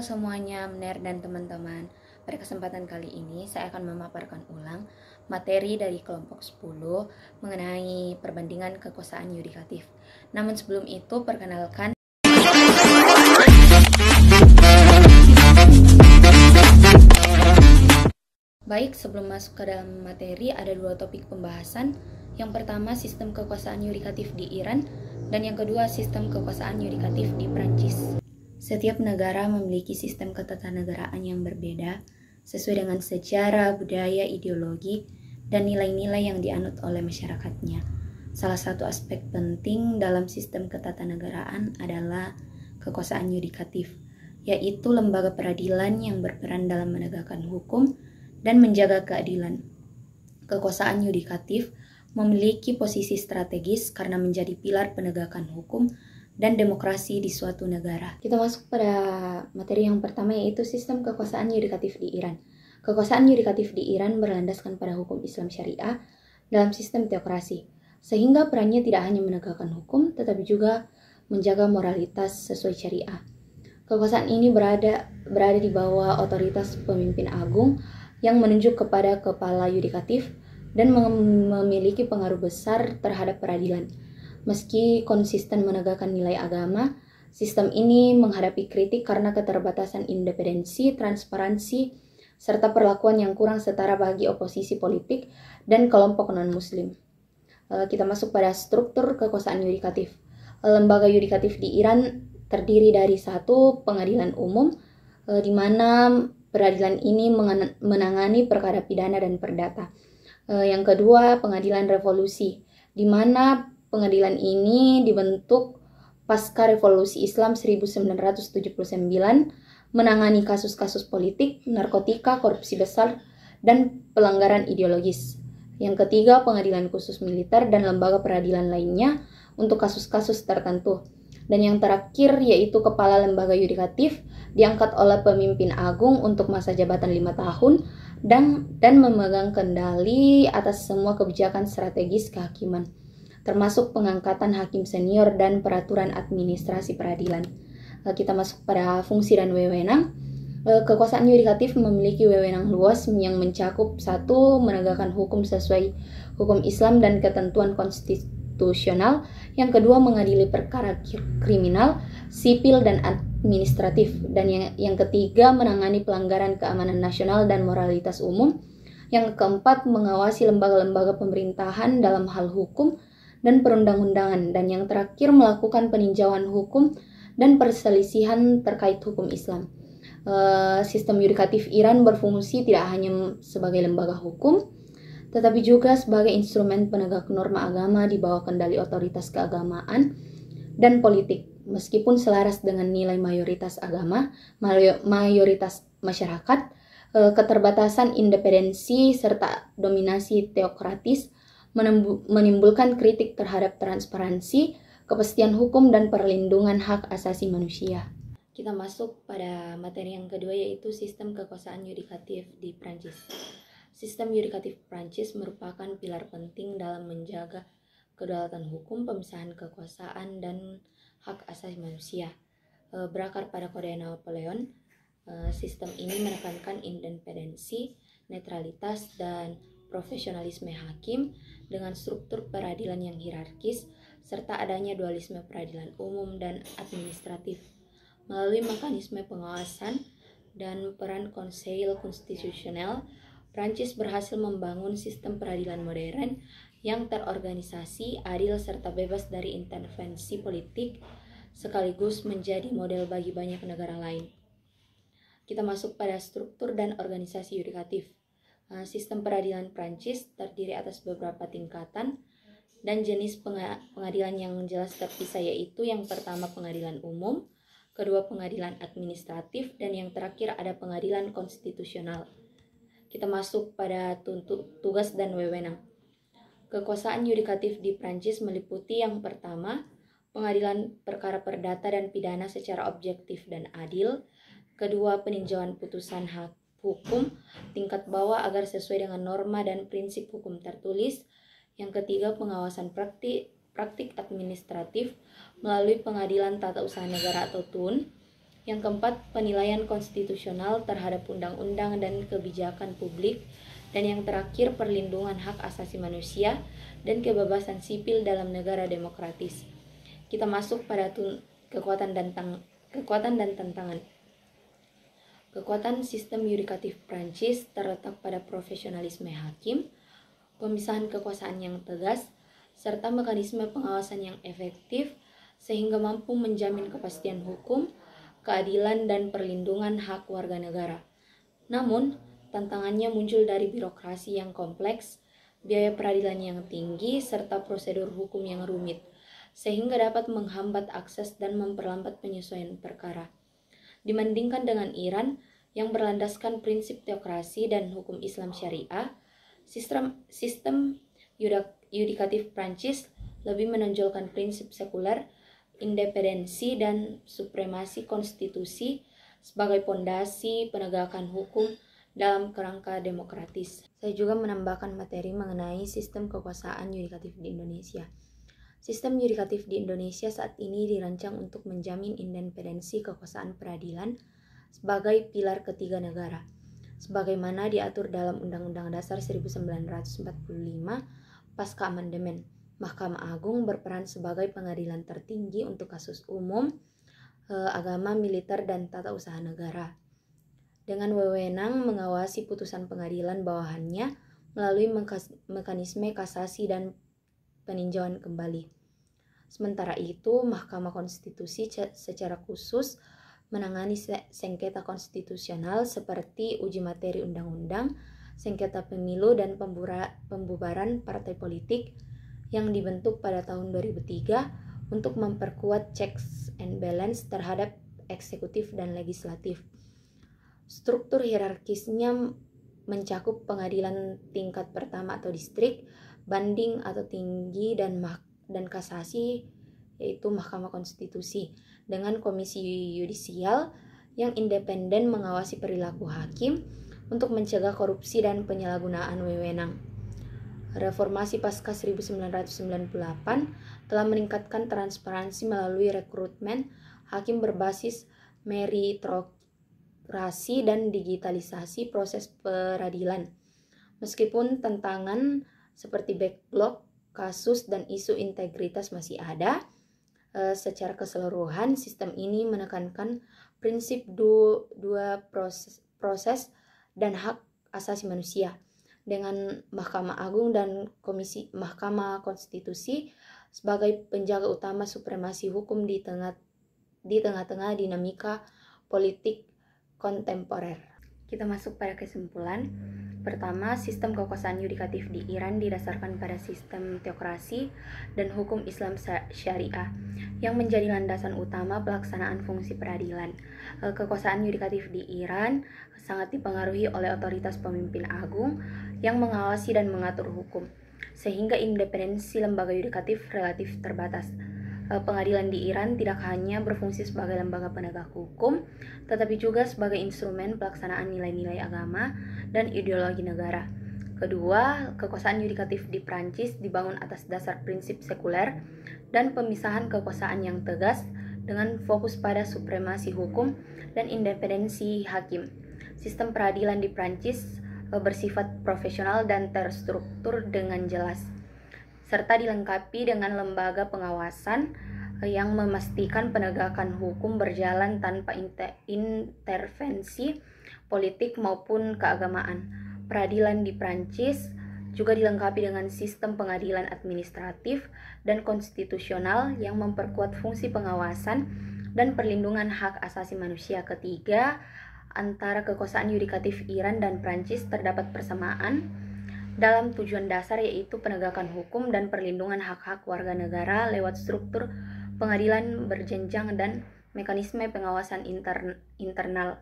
semuanya, Mner dan teman-teman. Pada kesempatan kali ini saya akan memaparkan ulang materi dari kelompok 10 mengenai perbandingan kekuasaan yudikatif. Namun sebelum itu perkenalkan Baik, sebelum masuk ke dalam materi ada dua topik pembahasan. Yang pertama sistem kekuasaan yudikatif di Iran dan yang kedua sistem kekuasaan yudikatif di Prancis. Setiap negara memiliki sistem ketatanegaraan yang berbeda sesuai dengan sejarah, budaya, ideologi, dan nilai-nilai yang dianut oleh masyarakatnya. Salah satu aspek penting dalam sistem ketatanegaraan adalah kekuasaan yudikatif, yaitu lembaga peradilan yang berperan dalam menegakkan hukum dan menjaga keadilan. Kekuasaan yudikatif memiliki posisi strategis karena menjadi pilar penegakan hukum dan demokrasi di suatu negara. Kita masuk pada materi yang pertama, yaitu sistem kekuasaan yudikatif di Iran. Kekuasaan yudikatif di Iran berlandaskan pada hukum Islam Syariah dalam sistem teokrasi, sehingga perannya tidak hanya menegakkan hukum, tetapi juga menjaga moralitas sesuai syariah. Kekuasaan ini berada di bawah otoritas pemimpin agung yang menunjuk kepada kepala yudikatif dan memiliki pengaruh besar terhadap peradilan. Meski konsisten menegakkan nilai agama, sistem ini menghadapi kritik karena keterbatasan independensi, transparansi, serta perlakuan yang kurang setara bagi oposisi politik dan kelompok non-muslim. Kita masuk pada struktur kekuasaan yudikatif. Lembaga yudikatif di Iran terdiri dari satu, pengadilan umum, di mana peradilan ini menangani perkara pidana dan perdata. Yang kedua, pengadilan revolusi, di mana pengadilan ini dibentuk pasca Revolusi Islam 1979, menangani kasus-kasus politik, narkotika, korupsi besar, dan pelanggaran ideologis. Yang ketiga, pengadilan khusus militer dan lembaga peradilan lainnya untuk kasus-kasus tertentu. Dan yang terakhir yaitu kepala lembaga yudikatif diangkat oleh pemimpin agung untuk masa jabatan 5 tahun dan memegang kendali atas semua kebijakan strategis kehakiman, termasuk pengangkatan hakim senior dan peraturan administrasi peradilan. Kita masuk pada fungsi dan wewenang. Kekuasaan yudikatif memiliki wewenang luas yang mencakup satu, menegakkan hukum sesuai hukum Islam dan ketentuan konstitusional. Yang kedua, mengadili perkara kriminal, sipil, dan administratif. Dan yang ketiga, menangani pelanggaran keamanan nasional dan moralitas umum. Yang keempat, mengawasi lembaga-lembaga pemerintahan dalam hal hukum dan perundang-undangan. Dan yang terakhir, melakukan peninjauan hukum dan perselisihan terkait hukum Islam. Sistem yudikatif Iran berfungsi tidak hanya sebagai lembaga hukum, tetapi juga sebagai instrumen penegak norma agama di bawah kendali otoritas keagamaan dan politik. Meskipun selaras dengan nilai mayoritas agama, mayoritas masyarakat, keterbatasan independensi serta dominasi teokratis menimbulkan kritik terhadap transparansi, kepastian hukum, dan perlindungan hak asasi manusia. Kita masuk pada materi yang kedua, yaitu sistem kekuasaan yudikatif di Prancis. Sistem yudikatif Prancis merupakan pilar penting dalam menjaga kedaulatan hukum, pemisahan kekuasaan, dan hak asasi manusia. Berakar pada Kode Napoleon, sistem ini menekankan independensi, netralitas, dan profesionalisme hakim dengan struktur peradilan yang hierarkis, serta adanya dualisme peradilan umum dan administratif. Melalui mekanisme pengawasan dan peran Conseil Constitutionnel, Prancis berhasil membangun sistem peradilan modern yang terorganisasi, adil, serta bebas dari intervensi politik, sekaligus menjadi model bagi banyak negara lain. Kita masuk pada struktur dan organisasi yudikatif. Sistem peradilan Prancis terdiri atas beberapa tingkatan dan jenis pengadilan yang jelas terpisah, yaitu yang pertama pengadilan umum, kedua pengadilan administratif, dan yang terakhir ada pengadilan konstitusional. Kita masuk pada tugas dan wewenang. Kekuasaan yudikatif di Prancis meliputi yang pertama, pengadilan perkara perdata dan pidana secara objektif dan adil. Kedua, peninjauan putusan hukum tingkat bawah agar sesuai dengan norma dan prinsip hukum tertulis. Yang ketiga, pengawasan praktik administratif melalui Pengadilan Tata Usaha Negara atau TUN. Yang keempat, penilaian konstitusional terhadap undang-undang dan kebijakan publik. Dan yang terakhir, perlindungan hak asasi manusia dan kebebasan sipil dalam negara demokratis. Kita masuk pada kekuatan dan tantangan. Kekuatan sistem yudikatif Prancis terletak pada profesionalisme hakim, pemisahan kekuasaan yang tegas, serta mekanisme pengawasan yang efektif sehingga mampu menjamin kepastian hukum, keadilan, dan perlindungan hak warga negara. Namun, tantangannya muncul dari birokrasi yang kompleks, biaya peradilan yang tinggi, serta prosedur hukum yang rumit, sehingga dapat menghambat akses dan memperlambat penyesuaian perkara. Dibandingkan dengan Iran yang berlandaskan prinsip teokrasi dan hukum Islam syariah, sistem yudikatif Prancis lebih menonjolkan prinsip sekuler, independensi, dan supremasi konstitusi sebagai pondasi penegakan hukum dalam kerangka demokratis. Saya juga menambahkan materi mengenai sistem kekuasaan yudikatif di Indonesia. Sistem yudikatif di Indonesia saat ini dirancang untuk menjamin independensi kekuasaan peradilan sebagai pilar ketiga negara, sebagaimana diatur dalam Undang-Undang Dasar 1945 pasca amandemen. Mahkamah Agung berperan sebagai pengadilan tertinggi untuk kasus umum, agama, militer, dan tata usaha negara, dengan wewenang mengawasi putusan pengadilan bawahannya melalui mekanisme kasasi dan peninjauan kembali. Sementara itu, Mahkamah Konstitusi secara khusus menangani sengketa konstitusional seperti uji materi undang-undang, sengketa pemilu, dan pembubaran partai politik yang dibentuk pada tahun 2003 untuk memperkuat checks and balance terhadap eksekutif dan legislatif. Struktur hierarkisnya mencakup pengadilan tingkat pertama atau distrik, banding atau tinggi, dan kasasi, yaitu Mahkamah Konstitusi, dengan komisi yudisial yang independen mengawasi perilaku hakim untuk mencegah korupsi dan penyalahgunaan wewenang. Reformasi pasca 1998 telah meningkatkan transparansi melalui rekrutmen hakim berbasis meritokrasi dan digitalisasi proses peradilan. Meskipun tantangan seperti backlog kasus dan isu integritas masih ada, secara keseluruhan sistem ini menekankan prinsip dua proses dan hak asasi manusia, dengan Mahkamah Agung dan Komisi Mahkamah Konstitusi sebagai penjaga utama supremasi hukum di tengah-tengah dinamika politik kontemporer. Kita masuk pada kesimpulan. Pertama, sistem kekuasaan yudikatif di Iran didasarkan pada sistem teokrasi dan hukum Islam syariah yang menjadi landasan utama pelaksanaan fungsi peradilan. Kekuasaan yudikatif di Iran sangat dipengaruhi oleh otoritas pemimpin agung yang mengawasi dan mengatur hukum, sehingga independensi lembaga yudikatif relatif terbatas. Pengadilan di Iran tidak hanya berfungsi sebagai lembaga penegak hukum, tetapi juga sebagai instrumen pelaksanaan nilai-nilai agama dan ideologi negara. Kedua, kekuasaan yudikatif di Prancis dibangun atas dasar prinsip sekuler dan pemisahan kekuasaan yang tegas dengan fokus pada supremasi hukum dan independensi hakim. Sistem peradilan di Prancis bersifat profesional dan terstruktur dengan jelas, serta dilengkapi dengan lembaga pengawasan yang memastikan penegakan hukum berjalan tanpa intervensi politik maupun keagamaan. Peradilan di Prancis juga dilengkapi dengan sistem pengadilan administratif dan konstitusional yang memperkuat fungsi pengawasan dan perlindungan hak asasi manusia. Ketiga, antara kekuasaan yudikatif Iran dan Prancis terdapat persamaan dalam tujuan dasar, yaitu penegakan hukum dan perlindungan hak-hak warga negara lewat struktur pengadilan berjenjang dan mekanisme pengawasan internal.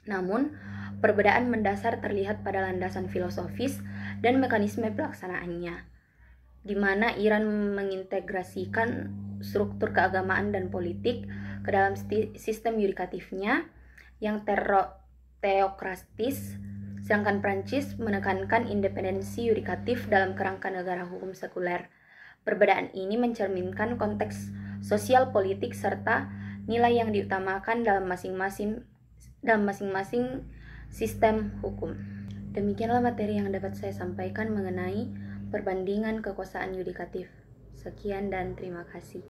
Namun, perbedaan mendasar terlihat pada landasan filosofis dan mekanisme pelaksanaannya, di mana Iran mengintegrasikan struktur keagamaan dan politik ke dalam sistem yudikatifnya yang teokratis, sedangkan Prancis menekankan independensi yudikatif dalam kerangka negara hukum sekuler. Perbedaan ini mencerminkan konteks sosial politik serta nilai yang diutamakan dalam masing-masing sistem hukum. Demikianlah materi yang dapat saya sampaikan mengenai perbandingan kekuasaan yudikatif. Sekian dan terima kasih.